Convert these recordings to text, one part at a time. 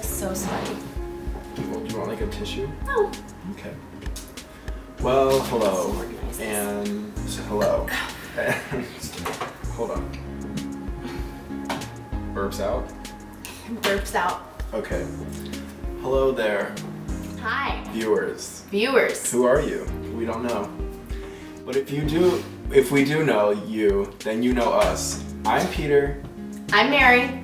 is so sweaty. Well, do you want like a tissue? No. Okay. Well, hello. And hello. And hold on. Burps out? Burps out. Okay. Hello there, Hi. viewers. Viewers. Who are you? We don't know. But if we do know you, then you know us. I'm Peter. I'm Mary.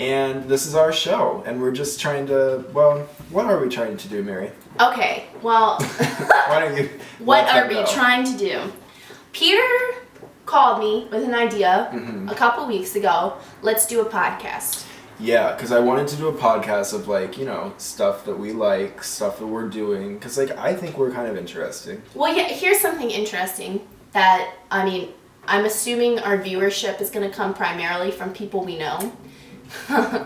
And this is our show. And we're just trying to, well, what are we trying to do, Mary? Okay, well, Why don't you what let are them we know? trying to do? Peter called me with an idea Mm-hmm. a couple weeks ago. Let's do a podcast. Yeah, because I wanted to do a podcast of like, you know, stuff that we like, stuff that we're doing. Because like, I think we're kind of interesting. Well, yeah, here's something interesting that, I mean, I'm assuming our viewership is going to come primarily from people we know. I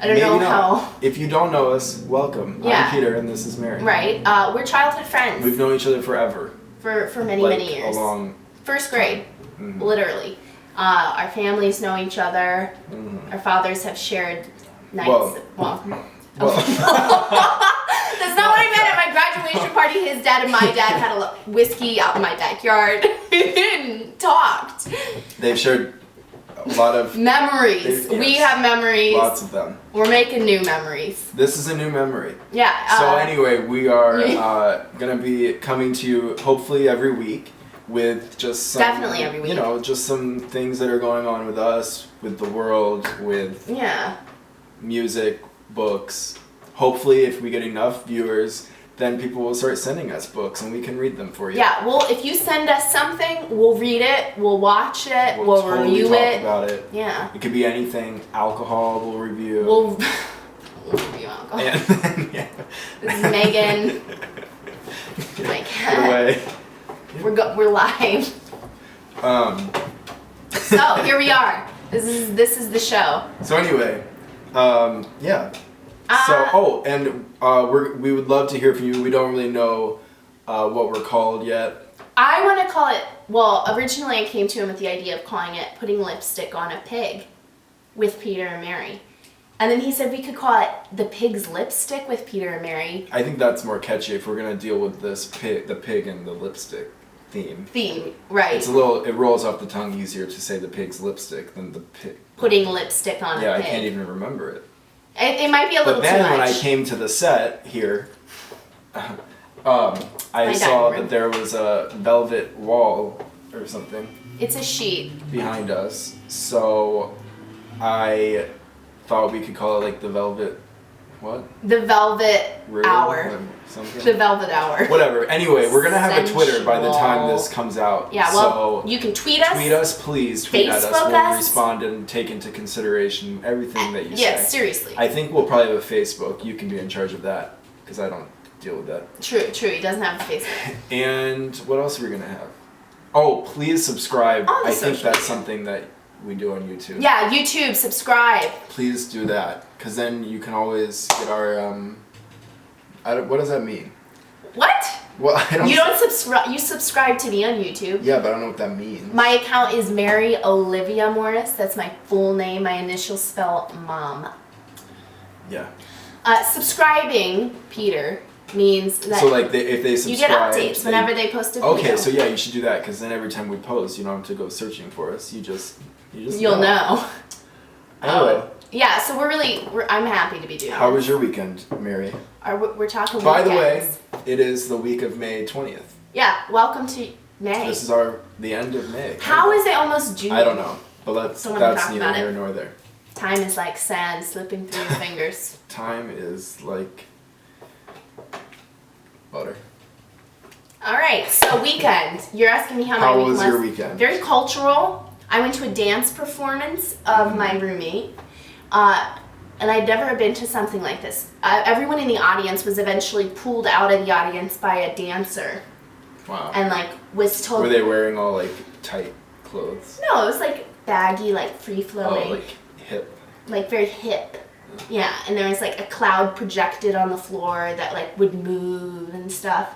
don't know how. If you don't know us, welcome. Yeah. I'm Peter and this is Mary. Right. We're childhood friends. We've known each other forever. For many, like, many years. Along. First grade, Mhm. literally. Our families know each other. Mhm. Our fathers have shared nights. Well. That's not what I meant. At my graduation party, his dad and my dad had a whiskey out in my backyard and talked. They've shared a lot of Memories. Yes. We have memories. Lots of them. We're making new memories. This is a new memory. Yeah. So anyway, we are gonna be coming to you hopefully every week with just some, Definitely every week. You know, just some things that are going on with us, with the world, with Yeah. music, books. Hopefully, if we get enough viewers, then people will start sending us books and we can read them for you. Yeah. Well, if you send us something, we'll read it. We'll watch it. We'll totally review talk it. about it. Yeah. It could be anything. Alcohol, we'll review. We'll review alcohol. And then, yeah. This is Megan. My cat. Get away. We're live. So here we are. This is the show. So anyway, yeah. We would love to hear from you. We don't really know what we're called yet. I want to call it. Well, originally I came to him with the idea of calling it "Putting Lipstick on a Pig" with Peter and Mary, and then he said we could call it "The Pig's Lipstick" with Peter and Mary. I think that's more catchy if we're gonna deal with this the pig and the lipstick theme. Right? It's it rolls off the tongue easier to say the pig's lipstick than the pig. Putting lipstick on a pig. Yeah, I can't even remember it. It might be a little But then too much. when I came to the set here, I saw that there was a velvet wall or something It's a sheet. behind us. So I thought we could call it like the velvet, what? The Velvet Room Hour. or something. The Velvet Hour. Whatever. Anyway, we're gonna have a Twitter by the time this Sensual. comes out. Yeah, well, so you can tweet us. tweet us, please. Tweet at us. Facebook We'll us. respond and take into consideration everything that you Yeah, say. seriously. I think we'll probably have a Facebook. You can be in charge of that because I don't deal with that. True. He doesn't have a Facebook. And what else are we gonna have? Oh, please subscribe. All the I think social that's media. something that we do on YouTube. Yeah, YouTube, subscribe. Please do that because then you can always get our. What does that mean? What? Well, I don't. You don't subscribe. You subscribe to me on YouTube. Yeah, but I don't know what that means. My account is Mary Olivia Morris. That's my full name. My initials spell mom. Yeah. Subscribing, Peter, means that So like if they subscribe, you get updates whenever they post a video. Okay, so yeah, you should do that because then every time we post, you don't have to go searching for us. You just You'll know. Anyway, Yeah, so I'm happy to be doing how this. was your weekend, Mary? We're talking By the way, weekends. it is the week of May 20th. Yeah, welcome to May. This is the end of May. How is it almost June? I don't know, but that's Don't wanna talk neither about here it. nor there. Time is like sand slipping through your fingers. Time is like butter. All right, so weekend. You're asking me how my How weekend was your weekend? Very cultural. I went to a dance performance of my roommate, and I'd never been to something like this. Everyone in the audience was eventually pulled out of the audience by a dancer, Wow. and like was told. Were they wearing all like tight clothes? No, it was like baggy, like free flowing, Oh, like hip. like very hip. Yeah, and there was like a cloud projected on the floor that like would move and stuff.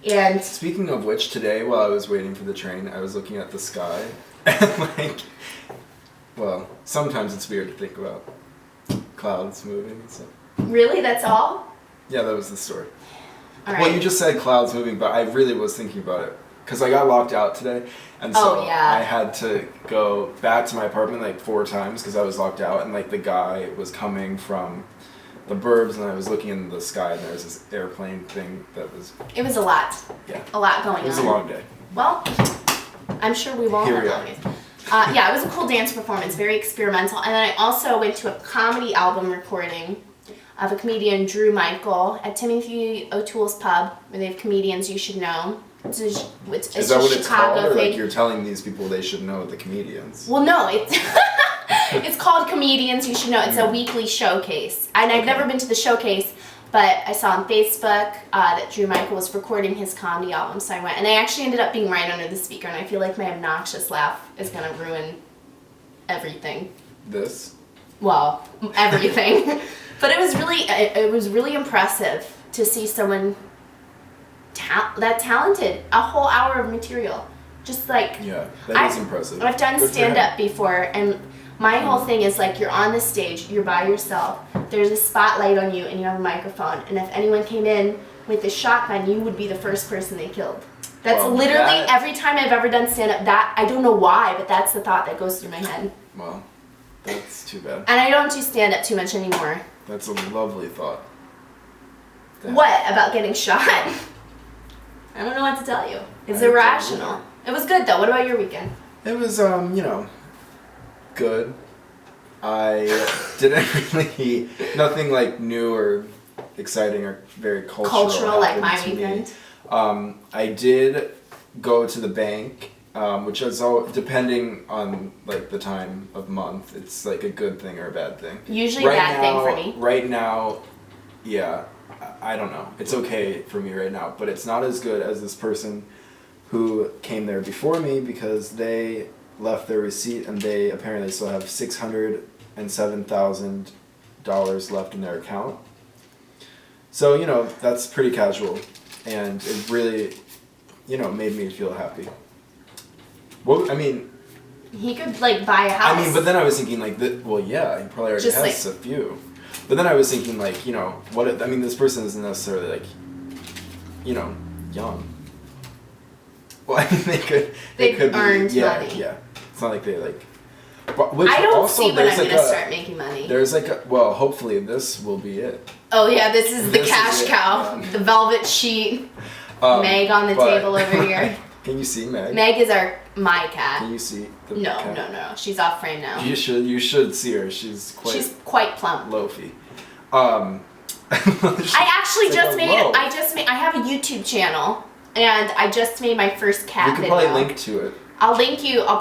And Speaking of which, today while I was waiting for the train, I was looking at the sky and like, well, sometimes it's weird to think about clouds moving and stuff. Really? That's all? Yeah, that was the story. All right. Well, you just said clouds moving, but I really was thinking about it. Because I got locked out today, and so I had to go back to my apartment like 4 times because I was locked out, and like the guy was coming from the burbs, and I was looking in the sky, and there was this airplane thing that was... It was a lot. Yeah. A lot going on. It was a long day. Well, I'm sure we won't have long days. Yeah, it was a cool dance performance, very experimental. And then I also went to a comedy album recording of a comedian, Drew Michael, at Timothy O'Toole's pub, where they have comedians you should know. It's Is that what it's Chicago called, or thing. like you're telling these people they should know the comedians? Well, no, it's it's called Comedians You Should Know. It's a weekly showcase, and I've never been to the showcase, but I saw on Facebook that Drew Michael was recording his comedy album, so I went, and I actually ended up being right under the speaker, and I feel like my obnoxious laugh is gonna ruin everything. This? Well, everything. But it was really impressive to see someone that talented. A whole hour of material, just like that is impressive. I've done stand-up before, and my whole thing is like, you're on the stage, you're by yourself, there's a spotlight on you, and you have a microphone, and if anyone came in with a shotgun, you would be the first person they killed. That's literally every time I've ever done stand-up. That I don't know why, but that's the thought that goes through my head. Well, that's too bad. And I don't do stand-up too much anymore. That's a lovely thought. What about getting shot? I don't know what to tell you. It's irrational. It was good though. What about your weekend? It was, good. I didn't really, nothing like new or exciting or very cultural like my weekend. I did go to the bank, which is all depending on like the time of month. It's like a good thing or a bad thing. Usually bad thing for me. Right now, yeah. I don't know. It's okay for me right now, but it's not as good as this person who came there before me because they left their receipt and they apparently still have $607,000 left in their account. So, that's pretty casual, and it really, made me feel happy. Well, I mean... He could, buy a house. I mean, but then I was thinking, he probably already has a few. But then I was thinking, this person isn't necessarily, young. Well, I mean, they could earned be, money. Yeah. It's not like they, But I don't see when I'm going to start making money. There's, hopefully this will be it. Oh, yeah, this is the cash cow. The velvet sheet. Meg on the table over here. Can you see Meg? Meg is my cat. Can you see the No, cat? no. She's off frame now. You should see her. She's quite plump. Loafy. I actually I have a YouTube channel, and I just made my first cat video. You could probably link to it. I'll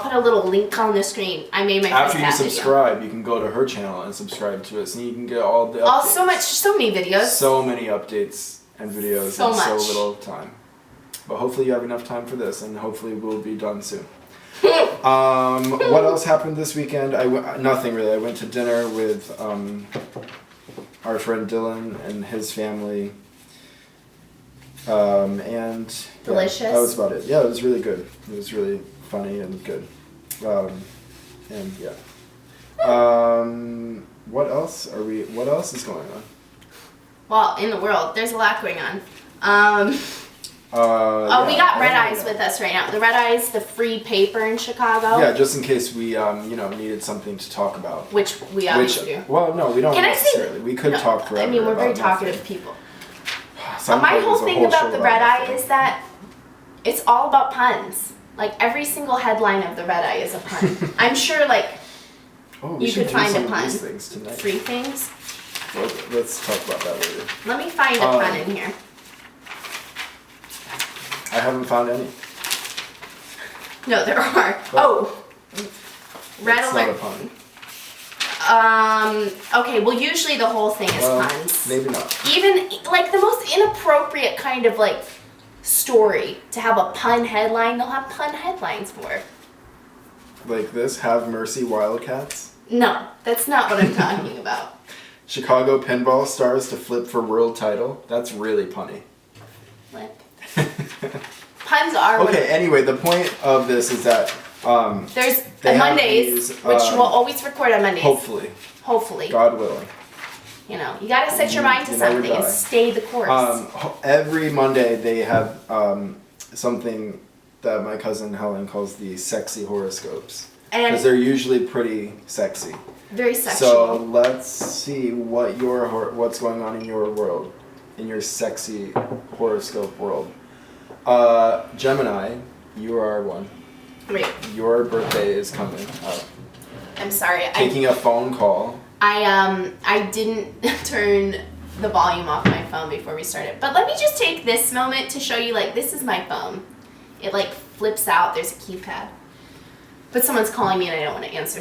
put a little link on the screen. I made my first cat video. After you subscribe, you can go to her channel and subscribe to it, so you can get all the updates. So many videos. So many updates and videos in so little time. But hopefully you have enough time for this, and hopefully we'll be done soon. What else happened this weekend? Nothing really. I went to dinner with our friend Dylan and his family. And delicious. Yeah, that was about it. Yeah, it was really good. It was really funny and good. And yeah. What else is going on? Well, in the world, there's a lot going on. We got Red Eyes with us right now. The Red Eyes, the free paper in Chicago. Yeah, just in case we, needed something to talk about. Which we obviously do. Well, no, we don't necessarily. We could talk forever. I mean, we're very talkative people. My whole thing about the Red Eye is that it's all about puns. Every single headline of the Red Eye is a pun. I'm sure, you could find a pun. Things tonight. 3 things. Well, let's talk about that later. Let me find a pun in here. I haven't found any. No, there are. Red It's alert. not a pun. Okay, well, usually the whole thing is puns. Maybe not. Even, the most inappropriate kind of, story to have a pun headline, they'll have pun headlines for. Like this, Have Mercy Wildcats? No, that's not what I'm talking about. Chicago pinball stars to flip for world title. That's really punny. Flip. Puns are... Okay, anyway, the point of this is that... there's Mondays, which we'll always record on Mondays. Hopefully. Hopefully. God willing. You know, you gotta set your mind to something and stay the course. Every Monday they have something that my cousin Helen calls the sexy horoscopes. Because they're usually pretty sexy. Very sexual. So let's see what's going on in your world, in your sexy horoscope world. Gemini, you are one. Wait. Your birthday is coming up. I'm sorry. Taking a phone call. I didn't turn the volume off my phone before we started. But let me just take this moment to show you, like, this is my phone. It, like, flips out. There's a keypad. But someone's calling me and I don't want to answer.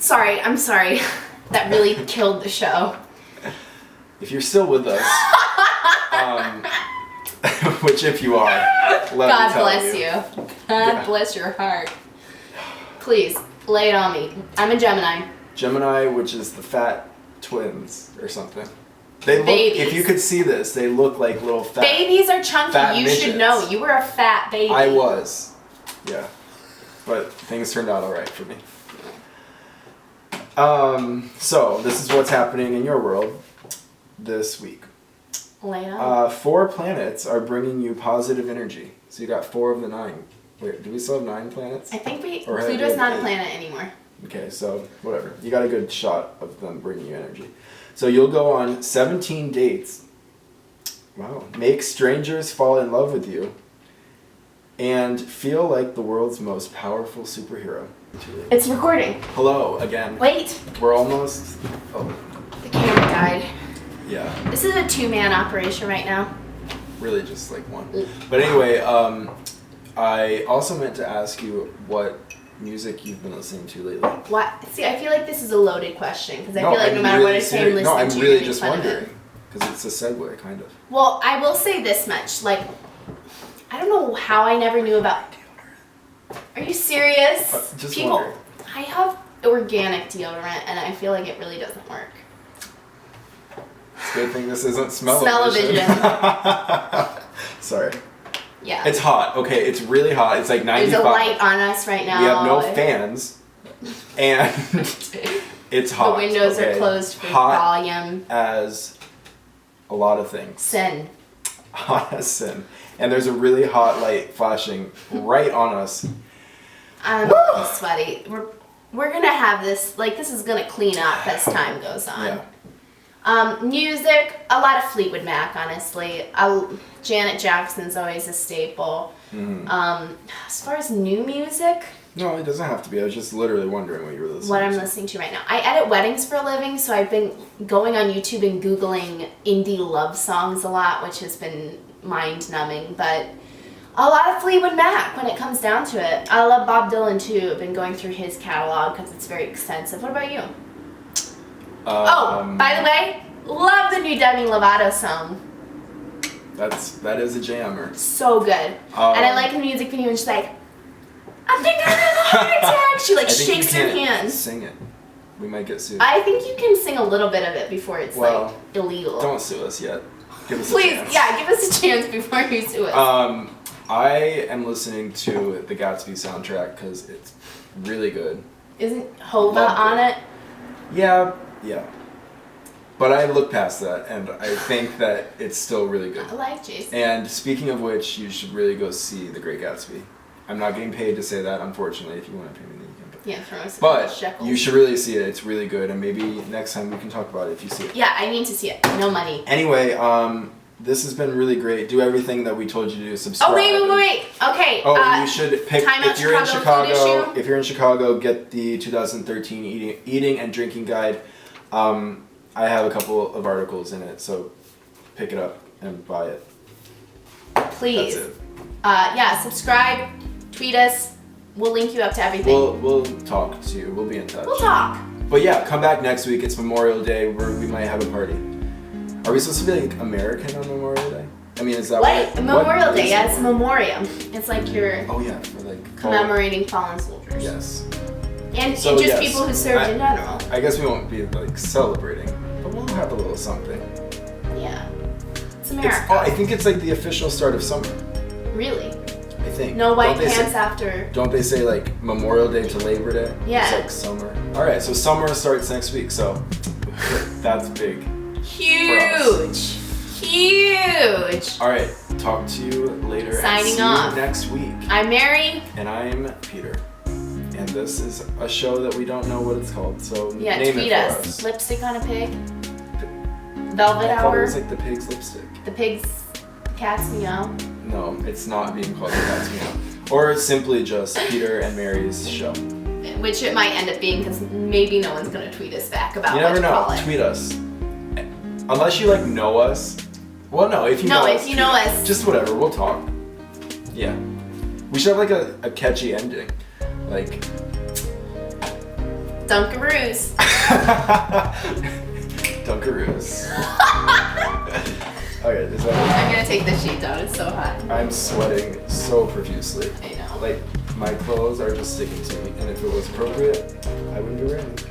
I'm sorry. That really killed the show. If you're still with us, which if you are, let me God tell bless you. God bless your heart. Please, lay it on me. I'm a Gemini. Gemini, which is the fat twins or something. They look, babies. if you could see this, they look like little fat babies are chunky. You midgets. should know. You were a fat baby. I was. Yeah. But things turned out all right for me. So this is what's happening in your world this week. Lay it on. 4 planets are bringing you positive energy. So you got 4 of the 9. Wait, do we still have 9 planets? I think Pluto's not a planet anymore. Okay, so whatever. You got a good shot of them bringing you energy. So you'll go on 17 dates. Wow. Make strangers fall in love with you. And feel like the world's most powerful superhero. It's recording. Hello again. Wait. We're almost. Oh. The camera died. Yeah. This is a 2-man operation right now. Really, just like one. But anyway, I also meant to ask you what music you've been listening to lately. What? See, I feel like this is a loaded question because I feel like no matter what I say, I'm listening to. No, I'm you really make just fun of wondering it. because it's a segue, kind of. Well, I will say this much. Like, I don't know how I never knew about. Are you serious? Just People, wondering. I have organic deodorant and I feel like it really doesn't work. It's a good thing this isn't Smell-o-vision. Sorry. Yeah. It's hot. Okay, it's really hot. It's like 95. There's a light on us right now. We have no fans. And it's hot. The windows are closed for volume. As a lot of things. Sin. Hot as sin. And there's a really hot light flashing right on us. I'm sweaty. We're gonna have this, like, this is gonna clean up as time goes on. Yeah. Music, a lot of Fleetwood Mac, honestly. Janet Jackson's always a staple. Mm-hmm. As far as new music, no, it doesn't have to be. I was just literally wondering what you were listening to. what I'm listening to right now. I edit weddings for a living, so I've been going on YouTube and Googling indie love songs a lot, which has been mind-numbing, but a lot of Fleetwood Mac when it comes down to it. I love Bob Dylan too. I've been going through his catalog because it's very extensive. What about you? By the way, love the new Demi Lovato song. That is a jammer. So good. And I like the music video and she's like, I think I have a heart attack. She like shakes her hands. Sing it. We might get sued. I think you can sing a little bit of it before it's like illegal. Don't sue us yet. Give us Please, a chance. yeah, give us a chance before you sue us. I am listening to the Gatsby soundtrack because it's really good. Isn't Hova on it? Yeah. But I look past that, and I think that it's still really good. I like Jason. And speaking of which, you should really go see The Great Gatsby. I'm not getting paid to say that, unfortunately. If you want to pay me, then you can. Yeah, throw us But shekels. you should really see it. It's really good, and maybe next time we can talk about it if you see it. Yeah, I need to see it. No money. Anyway, this has been really great. Do everything that we told you to do. Subscribe. Oh wait. Okay. Oh, you should pick if you're in Chicago. Food issue. If you're in Chicago, get the 2013 eating and drinking guide. I have a couple of articles in it, so pick it up and buy it. Please. That's it. Yeah, subscribe, tweet us. We'll link you up to everything. We'll talk to you. We'll be in touch. We'll talk. But yeah, come back next week. It's Memorial Day. We might have a party. Are we supposed to be like American on Memorial Day? I mean, is that what? Memorial Day, yeah, it's a memoriam. It's like you're for like commemorating fallen soldiers. Yes. And just people who served in general. I guess we won't be like celebrating, but we'll have a little something. Yeah. It's America. I think it's like the official start of summer. Really? I think. No white pants after. Don't they say like Memorial Day to Labor Day? Yeah. It's like summer. Alright, so summer starts next week, so that's big. Huge. Huge. All right. Talk to you later. Signing and see off. you next week. I'm Mary. And I'm Peter. And this is a show that we don't know what it's called. So Yeah, name tweet it for us. us. Lipstick on a pig. Velvet I thought Hour. it was like the pig's lipstick. The pig's cat's meow. No, it's not being called the Cat's Meow. Or simply just Peter and Mary's show. Which it might end up being because maybe no one's going to tweet us back about You what never to know. call it. Tweet us. Unless you like know us. Well, no, if you know us. No, if you know us. Just whatever, we'll talk. Yeah. We should have like a catchy ending. Like. Dunkaroos. Dunkaroos. Okay, is that I'm going to take the sheet down. It's so hot. it? I'm sweating so profusely. I know. Like, my clothes are just sticking to me, and if it was appropriate, I wouldn't be wearing them.